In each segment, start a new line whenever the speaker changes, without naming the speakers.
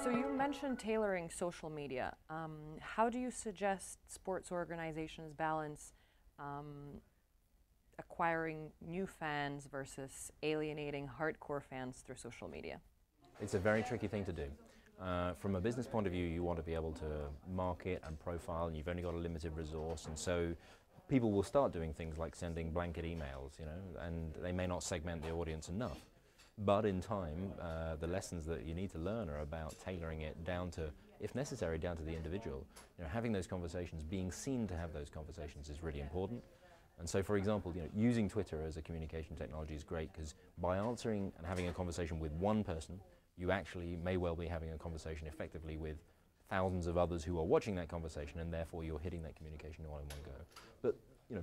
So you mentioned tailoring social media. How do you suggest sports organizations balance acquiring new fans versus alienating hardcore fans through social media?
It's a very tricky thing to do. From a business point of view, you want to be able to market and profile, and you've only got a limited resource, and so people will start doing things like sending blanket emails, and they may not segment the audience enough. But in time, the lessons that you need to learn are about tailoring it down to, if necessary, down to the individual. Having those conversations, being seen to have those conversations is really important. And so, for example, using Twitter as a communication technology is great because by answering and having a conversation with one person, you actually may well be having a conversation effectively with thousands of others who are watching that conversation, and therefore you're hitting that communication all in one go. But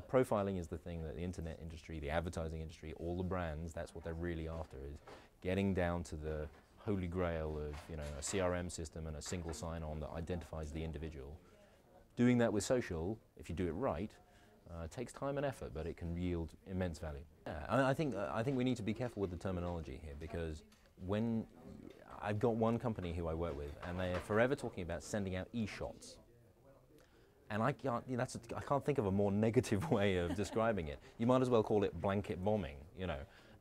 profiling is the thing that the internet industry, the advertising industry, all the brands, that's what they're really after, is getting down to the holy grail of a CRM system and a single sign-on that identifies the individual. Doing that with social, if you do it right, takes time and effort, but it can yield immense value. Yeah, I think we need to be careful with the terminology here, because when I've got one company who I work with, and they're forever talking about sending out e-shots. And I can't think of a more negative way of describing it. You might as well call it blanket bombing,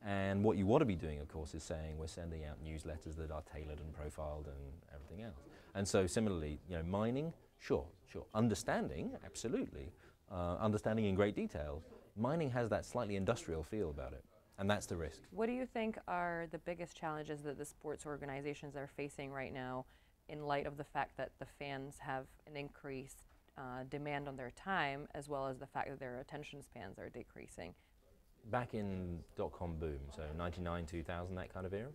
And what you want to be doing, of course, is saying we're sending out newsletters that are tailored and profiled and everything else. And so similarly, mining, sure. Understanding, absolutely. Understanding in great detail. Mining has that slightly industrial feel about it, and that's the risk.
What do you think are the biggest challenges that the sports organizations are facing right now in light of the fact that the fans have an increased demand on their time, as well as the fact that their attention spans are decreasing?
Back in dot-com boom, so 99, 2000, that kind of era,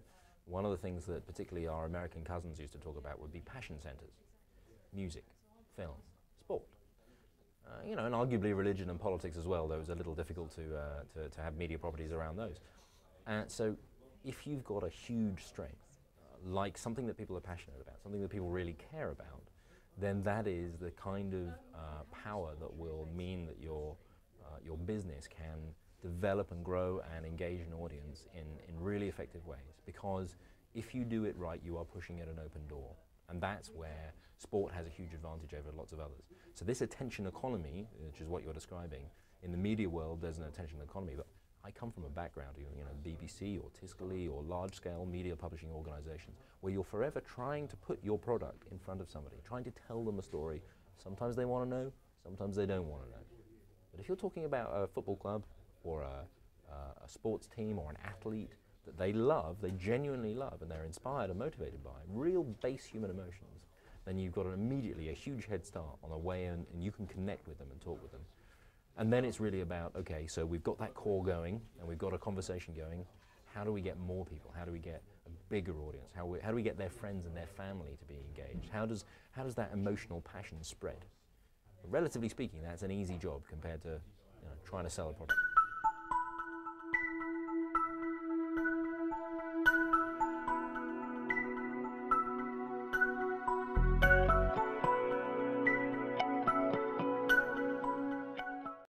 one of the things that particularly our American cousins used to talk about would be passion centers. Music, film, sport. And arguably religion and politics as well, though it was a little difficult to have media properties around those. So if you've got a huge strength, like something that people are passionate about, something that people really care about, then that is the kind of power that will mean that your business can develop and grow and engage an audience in really effective ways. Because if you do it right, you are pushing at an open door. And that's where sport has a huge advantage over lots of others. So this attention economy, which is what you're describing, in the media world there's an attention economy, but I come from a background, BBC or Tiscali or large-scale media publishing organizations, where you're forever trying to put your product in front of somebody, trying to tell them a story. Sometimes they want to know, sometimes they don't want to know. But if you're talking about a football club or a sports team or an athlete that they love, they genuinely love, and they're inspired and motivated by, real base human emotions, then you've got immediately a huge head start on the way in, and you can connect with them and talk with them. And then it's really about, okay, so we've got that core going, and we've got a conversation going. How do we get more people? How do we get a bigger audience? How do we get their friends and their family to be engaged? How does that emotional passion spread? Relatively speaking, that's an easy job compared to trying to sell a product.